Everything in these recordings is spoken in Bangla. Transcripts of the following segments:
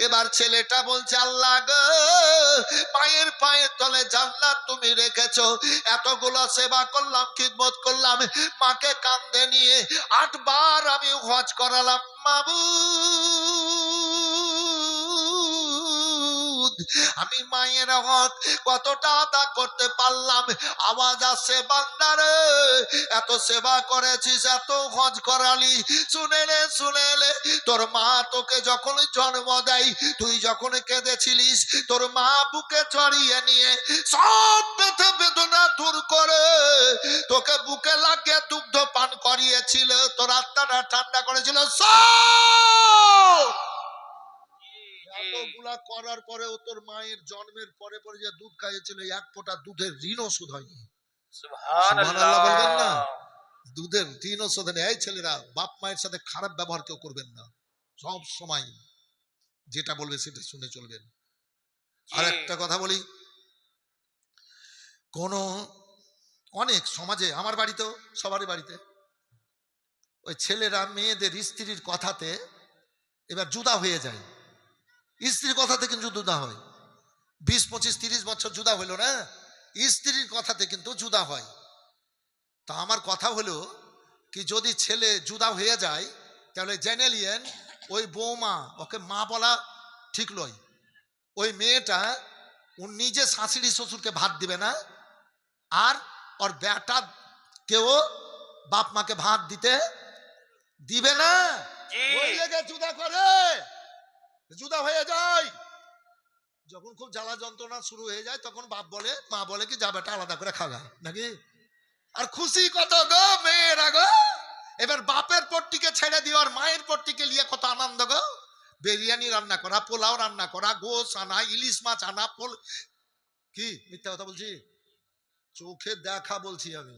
এবার ছেলেটা বলছে, আল্লাহ গো, পায়ের পায়ের তলে জান্নাত তুমি রেখেছো, এতগুলো সেবা করলাম, খিদমত করলাম, মাকে কাঁধে নিয়ে 8 বার আমি হজ করালাম, মাবুদ আমি মায়ের হক কতটা আদা করতে পারলাম? আওয়াজ আসছে, বান্দারে এত সেবা করেছিস, এত হজ করালি, শুনে নে শুনে নে, তোর মা তোকে যখন জন্ম দেয়, তুই যখন কেঁদেছিলিস, তোর মা বুকে জড়িয়ে নিয়ে সব ব্যথা বেদনা দূর করে তোকে বুকে লাগিয়ে দুগ্ধ পান করিয়েছিল, তোর আত্মাটা ঠান্ডা করেছিল। এতগুলা করার পরেও তোর মায়ের জন্মের পরে পরে যে দুধ খাইয়েছিল, এক ফোঁটা দুধের ঋণও শোধ হয়নি। সুবহানাল্লাহ বলবেন না? দুধের ঋণও শোধ হয়নি। এই ছেলেরা, বাপ মায়ের সাথে খারাপ ব্যবহার কেউ করবেন না, সব সময় যেটা বলবে সেটা শুনে চলবেন। আর একটা কথা বলি, কোন অনেক সমাজে, আমার বাড়িতেও, সবারই বাড়িতে, ওই ছেলেরা মেয়েদের স্ত্রীর কথাতে এবার জুদা হয়ে যায়। স্ত্রীর কথাতে কিন্তু জুদা হয়, 20, 25, 30 বছর জুদা হইল না, স্ত্রীর কথাতে কিন্তু জুদা হয়। তা আমার কথা হলো কি, যদি ছেলে জুদা হয়ে যায় তাহলে জেনে নিয়েন ওই বৌমা ওকে মা বলা ঠিক নয়। ওই মেয়েটা ওর নিজে শাশুড়ি শ্বশুরকে ভাত দিবে না, আর ওর বেটা কেউ বাপ মাকে ভাত দিতে দিবে না। ওই লেগে জুদা করে, জুদা হয়ে যায়। যখন খুব জ্বালা যন্ত্রণা শুরু হয়ে যায় তখন বাপ বলে, মা বলে কি, যা বেটা আলাদা করে খাওয়া নাকি। আর খুশি কত গো মেয়েরা গো, এবার বাপের পট্টিকে ছেড়ে দিয়ে আর মায়ের পট্টিকে নিয়ে কত আনন্দ গো। বিরিয়ানি রান্না করা, পোলাও রান্না করা, গোশ আনা, ইলিশ মাছ আনা, কি মিথ্যা কথা বলছি? চোখে দেখা বলছি আমি।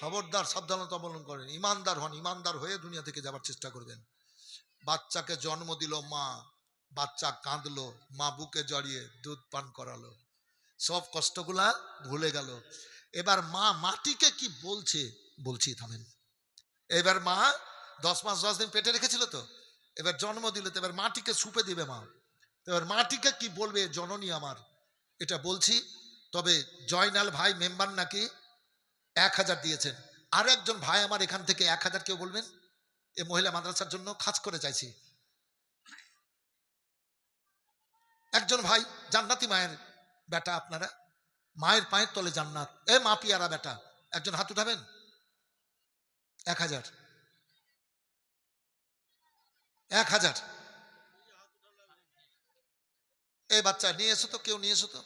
খবরদার, সাবধানতা অবলম্বন করেন, ইমানদার হন, ইমানদার হয়ে দুনিয়া থেকে যাবার চেষ্টা করবেন। বাচ্চাকে জন্ম দিল মা, বাচ্চা কাঁদলো, মা বুকে জড়িয়ে দুধ পান করালো, সব কষ্টগুলা ভুলে গেল। এবার মা মাটিকে কি বলছে, বলছি থামেন। এবার মা 10 মাস 10 দিন পেটে রেখেছিল তো, এবার জন্ম দিল, তো এবার মাটিকে সুপে দিবে মা। এবার মাটিকে কি বলবে, জননী আমার, এটা বলছি। তবে জয়নাল ভাই মেম্বার নাকি 1000 দিয়েছেন, আর একজন ভাই আমার এখান থেকে 1000 কেউ বলবেন, এই মহিলা মাদ্রাসার জন্য খাস করে চাইছি। একজন ভাই, জান্নাতি মায়ের বেটা আপনারা, মায়ের পায়ের তলে জান্নাত, এ মা পিয়ারা বেটা, একজন হাত উঠাবেন। 1000, 1000। এই বাচ্চা নিয়ে এসো তো, কেউ নিয়ে এসো তো,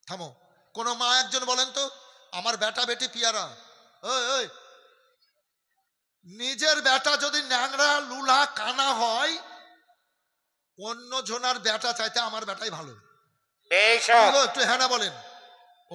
থামো। কোন মা একজন বলেন তো, আমার বেটা বেটি পিয়ারা। ওই ওই, নিজের বেটা যদি ন্যাংরা লুলা কানা হয়, অন্য জনার বেটা চাইতে আমার বেটাই ভালো। একটু হ্যাঁ না বলেন।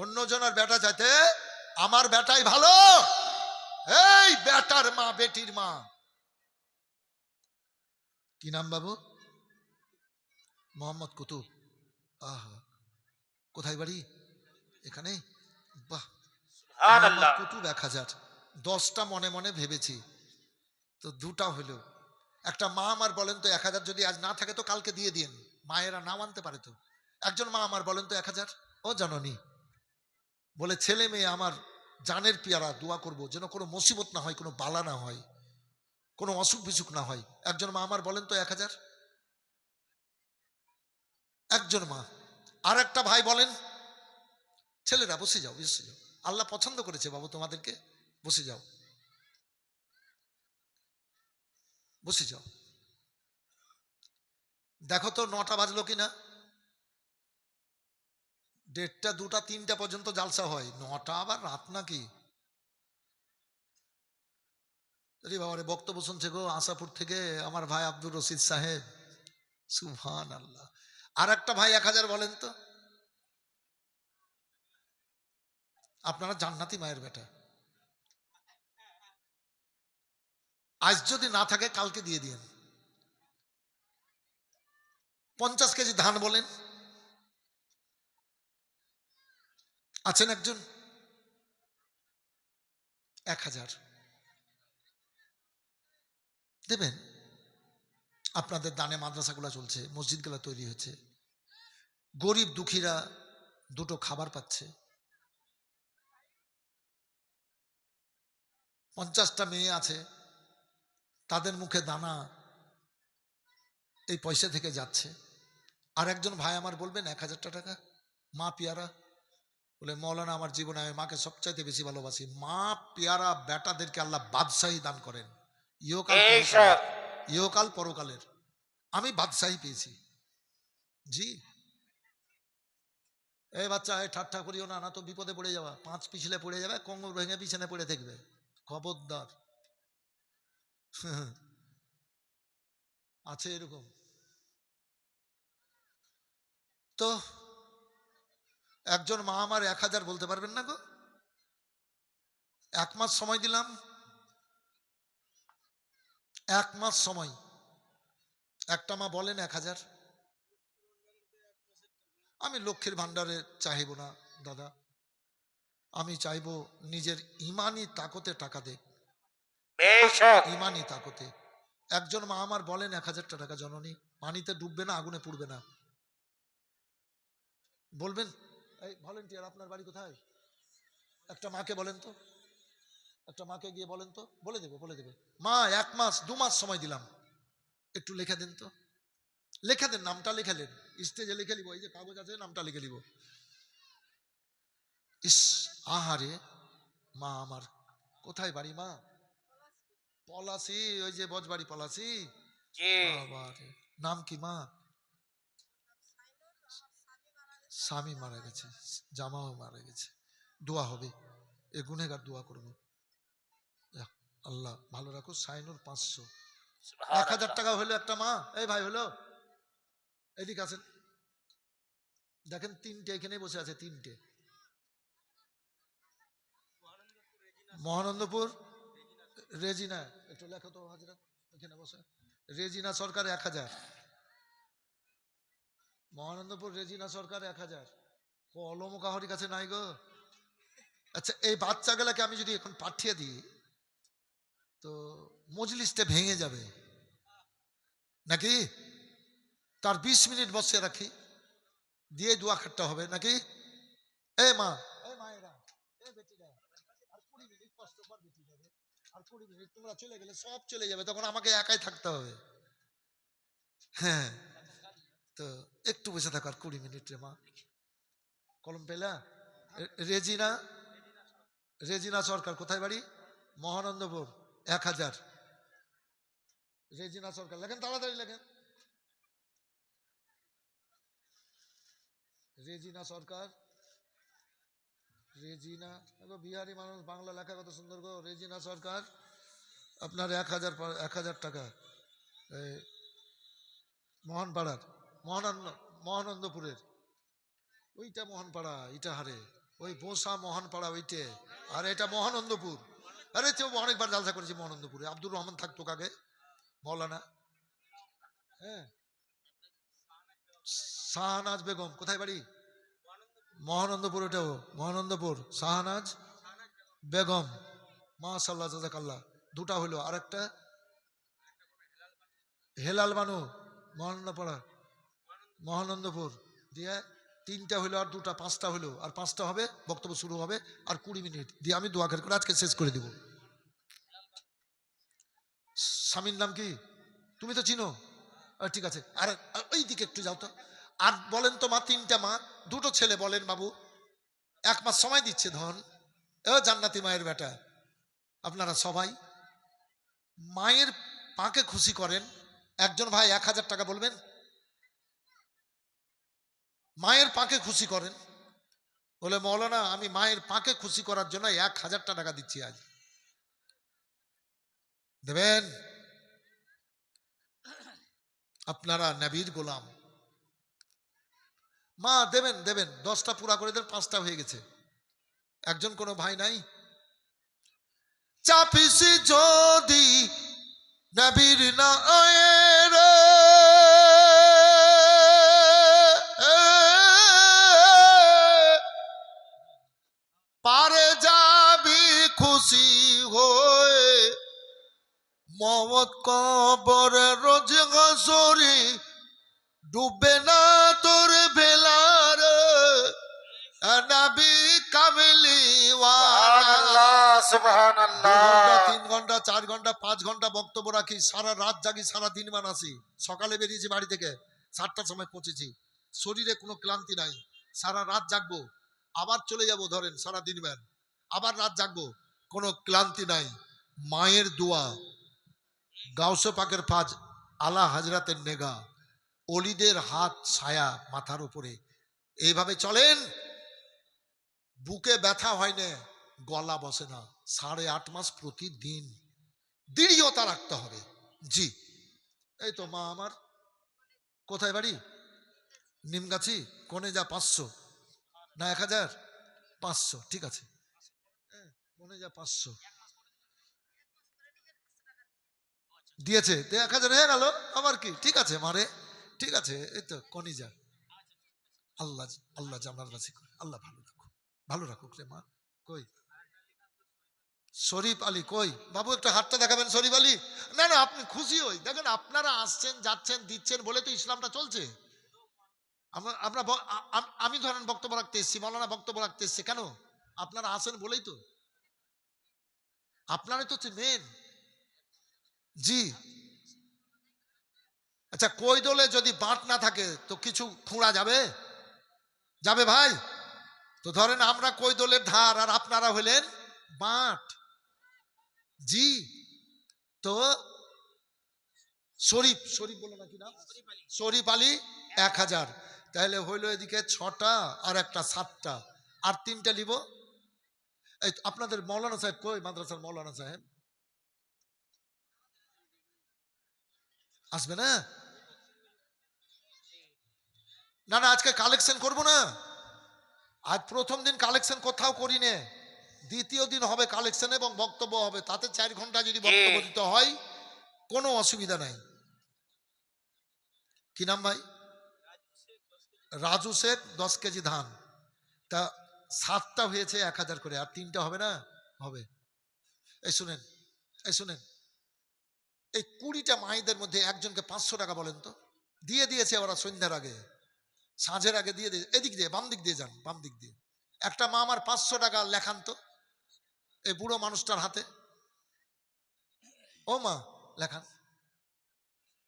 অন্য জনার বেটা চাইতে আমার বেটাই ভালো। এই বেটার মা, বেটির মা, কি নাম বাবু? মোহাম্মদ কুতুব। আহা, কোথায় বাড়ি? এখানে। বাহ, মোহাম্মদ কুতুব 1000। 10টা মনে মনে ভেবেছি, তো 2টা হলো। একটা মা আমার বলেন তো, 1000 যদি আজ না থাকে তো কালকে দিয়ে দিন, মায়েরা নাও আনতে পারে তো। একজন মা আমার বলেন তো 1000। ও জননী বলে, ছেলে মেয়ে আমার জানের পিয়ারা, দোয়া করব যেন কোনো মুসিবত না হয়, কোনো বালা না হয়, কোনো অসুখ বিসুখ না হয়। একজন মা আমার বলেন তো 1000। একজন মা। আর একটা ভাই বলেন, ছেলেরা বসে যাও, বসে যাও, আল্লাহ পছন্দ করেছে বাবু তোমাদেরকে, বসে যাও, বসে যাও। দেখো তো 9টা বাজলো কিনা। 1:30, 2টা, 3টা পর্যন্ত জালসা হয়, 9টা আবার রাত নাকি? আরে বাবা রে, বক্তব্য শুনছে গো আশাপুর থেকে আমার ভাই আব্দুর রশিদ সাহেব। সুবহানাল্লাহ। আর একটা ভাই 1000 বলেন তো। আপনারা জান্নাতি মায়ের বেটা, আজ যদি না থাকে কালকে দিয়ে দিন। 50 কেজি ধান বলেন। আছেন একজন? 1000 দেবেন। আপনাদের দানে মাদ্রাসাগুলো চলছে, মসজিদগুলো তৈরি হয়েছে, গরিব দুঃখীরা দুটো খাবার পাচ্ছে। 50টা মেয়ে আছে, তাদের মুখে দানা এই পয়সা থেকে যাচ্ছে। আর একজন ভাই আমার বলবেন 1000 টাকা মা পিয়ারা, বলে মৌলানা আমার জীবনে আমি মাকে সবচাইতে বেশি ভালোবাসি। মা পেয়ারা বেটাদেরকে আল্লাহ বাদশাহী দান করেন, ইহকাল পরকালের। আমি বাদশাহী পেয়েছি জি। এই বাচ্চা এই ঠাট্টা করিও না, না তো বিপদে পড়ে যাওয়া, 5 পিছলে পড়ে যাবে, কোমর ভেঙে পিছনে পড়ে থাকবে, খবরদার। আছে এরকম। তো একজন মা আমার 1000 বলতে পারবেন না গো? 1 মাস সময় দিলাম, 1 মাস সময়। একটা মা বলেন 1000। আমি লক্ষ্মীর ভান্ডারে চাইব না দাদা, আমি চাইবো নিজের ইমানি তাকতে টাকা দেখ, ইমানি তাকতে। একজন মা আমার বলেন 1000 টাকা জননী, পানিতে ডুববে না, আগুনে পুড়বে না। বলবেন? এই ভলেন্টিয়ার আপনার বাড়ি কোথায়? একটা মাকে বলেন তো, একটা মাকে গিয়ে বলেন তো, বলে দেবে বলে দেবে। মা 1 মাস 2 মাস সময় দিলাম, একটু লেখা দেন তো, লেখা দেন, নামটা লেখা দেন, স্টেজে লিখে নিব, এই যে কাগজ আছে নামটা লিখে নিব। ইস আহারে, মা আমার কোথায় বাড়ি মা? পলাশি, ওই যে বজবাড়ি পলাশি। বাবারে, নাম কি মা? স্বামী মারা গেছে, জামাও মারা গেছে, দোয়া হবে, এ গুনেগার দোয়া করবো। আল্লাহ ভালো রাখো। সাইনুর 500, 1000 টাকা হলো একটা মা। এই ভাই হলো, এদিকে আছেন, দেখেন 3টে এখানে বসে আছে, 3টে। মহানন্দপুর রেজিনা, একটু লেখো তো হাজরা, এখানে বসে। রেজিনা সরকার 1000, মহানন্দপুর রেজিনা সরকার 1000। কলম কাহরির কাছে নাই গো। আচ্ছা এই বাচ্চাগুলাকে আমি যদি এখন পাঠিয়ে দিই তো মজলিসটা ভেঙে যাবে নাকি? তার 20 মিনিট বসে রাখি, দিয়ে দোয়া খাট্টা হবে নাকি? এ মা, এ মায়েরা, এ বেটিরা, আর 20 মিনিট কষ্ট কর বেটিরা, আর 20 মিনিট তোমরা চলে গেলে সব চলে যাবে, তখন আমাকে একাই থাকতে হবে। হ্যাঁ, তো একটু বসে থাকো আর 20 মিনিট রে মা। কলম পেলা? রেজিনা, রেজিনা সরকার কোথায় বাড়ি? মহানন্দপুর 1000। রেজিনা সরকার লেখেন, তাড়াতাড়ি লেখেন। রেজিনা সরকার, রেজিনা, বিহারি মানুষ বাংলা লেখা কত সুন্দর গো। রেজিনা সরকার আপনার 1000 টাকা। মোহনপাড়ার, মহানন্দপুরের, ওইটা মোহনপাড়া, এটা হারে ওই বোসা মোহনপাড়া ওইটে, আর এটা মহানন্দপুর। আরে তো অনেকবার জালসা করেছি মহানন্দপুরে, আব্দুর রহমান থাকতো কাকে, মৌলানা। হ্যাঁ, শাহনাজ বেগম কোথায় বাড়ি? মহানন্দপুর, ওটাও মহানন্দপুর, শাহনাজ বেগম, মাশাআল্লাহ জাযাকাল্লাহ। 2টা হলো, আর একটা হেলাল বানু, মহানন্দপাড়া, মহানন্দপুর দিয়ে 3টা হলো, আর 2টা, 5টা হলো, আর 5টা হবে, বক্তব্য শুরু হবে, আর 20 মিনিট দিয়ে আমি দোয়া করে আজকে শেষ করে দিব। স্বামীর নাম কি তুমি তো চিনো? ঠিক আছে, আর ওই দিকে একটু যাও তো। আর বলেন তো মা, 3টা মা, 2টো ছেলে, বলেন বাবু 1 মাস সময় দিচ্ছে ধন। ও জান্নাতি মায়ের বেটা, আপনারা সবাই মায়ের পাকে খুশি করেন। একজন ভাই 1000 টাকা বলবেন, মায়ের পাকে খুশি করেন। বলে মৌলানা আমি মায়ের পাকে খুশি করার জন্য 1000 টাকা দিচ্ছি, আজ দেবেন? আপনারা নবীর গোলাম, মা দেবেন দেবেন। 10টা পুরা করে দেন, 5টা হয়ে গেছে। একজন কোনো ভাই নাই? চাপিসি যদি নবীর না রে, পারে যাবি খুশি হয়ে, মওত কবর রোজ জোরে ডুবে না তোর ভেলার নবী কামলি ওয়ালা। সুবহানাল্লাহ। 2 ঘন্টা 3 ঘন্টা 4 ঘন্টা 5 ঘন্টা বক্তব্য রাখি, সারা রাত জাগি, সারা দিন বানাসি। সকালে বেরিয়েছি বাড়ি থেকে, 7টার সময় পৌঁছেছি, শরীরে কোনো ক্লান্তি নাই। সারা রাত জাগবো, আবার চলে যাব, ধরেন সারা দিন ম্যান, আবার রাত জাগবো, কোনো ক্লান্তি নাই। মায়ের দোয়া, গাউসে পাকের ফাজ, আলা হাজরাতের নেগা, অলিদের হাত ছায়া মাথার উপরে, এইভাবে চলেন। বুকে ব্যথা হয় না, গলা বসে না। 8.5 মাস প্রতিদিন দৃঢ়তা রাখতে হবে। জি, এই তো মা আমার। কোথায় বাড়ি? নিমগাছি। কোনে যা 500 না 1000? 500, ঠিক আছে। কোনে যা 500 দিয়েছে, তো 1000 হয়ে গেল। আবার কি, ঠিক আছে মারে, ঠিক আছে। এই তো কনিজা। আল্লাহ আল্লাহ জানার রাশি করে, আল্লাহ ভালো রাখুক, ভালো রাখুক রে মা। কই শরীফ আলী কই? বাবু একটা হাতটা দেখাবেন শরীফ আলী। না না, আপনি খুশি হই, দেখেন আপনারা আসছেন যাচ্ছেন দিচ্ছেন বলে তো ইসলামটা চলছে। আমি ধরেন বক্তব্য রাখতে এসেছি, মৌলানা বক্তব্য রাখতে এসছে, কেন? আপনারা আসেন বলেই তো, আপনারাই তো মেন। জি, আচ্ছা, কই দলে যদি বাঁট না থাকে তো কিছু খুঁড়া যাবে? যাবে ভাই? তো ধরেন আমরা কই দলের ধার আর আপনারা হলেন বাঁট। জি, তো শরীফ শরীফ বলে নাকি না, শরীফ আলী 1000, তাহলে হইলো এদিকে 6টা আর একটা 7টা, আর 3টা নিব। এই আপনাদের মৌলানা সাহেব কই? মাদ্রাসার মৌলানা সাহেব আসবে না? না না, আজকে কালেকশন করব না। আজ প্রথম দিন কালেকশন কোথাও করি নে, দ্বিতীয় দিন হবে কালেকশন এবং বক্তব্য হবে। তাতে 4 ঘন্টা যদি বক্তব্য দিতে হয় কোনো অসুবিধা নাই। কি নাম ভাই? রাজু শেখ। 10 কেজি ধান। তা 7টা হয়েছে 1000 করে, আর 3টা হবে না? হবে। এই শুনেন, এই শুনেন, এই 20টা মাইদের মধ্যে একজনকে 500 টাকা বলেন তো। দিয়ে দিয়েছে ওরা সন্ধ্যার আগে, সাঁঝের আগে দিয়ে দিয়ে। এদিক দিয়ে, বাম দিক দিয়ে যান, বাম দিক দিয়ে। একটা মা আমার 500 টাকা লেখান তো এই বুড়ো মানুষটার হাতে। ও মা, লেখান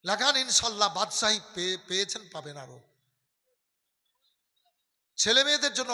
লেখান, ইনশাল্লাহ বাদশাহী পেয়েছেন, পাবেন আরো। ছেলে মেয়েদের জন্য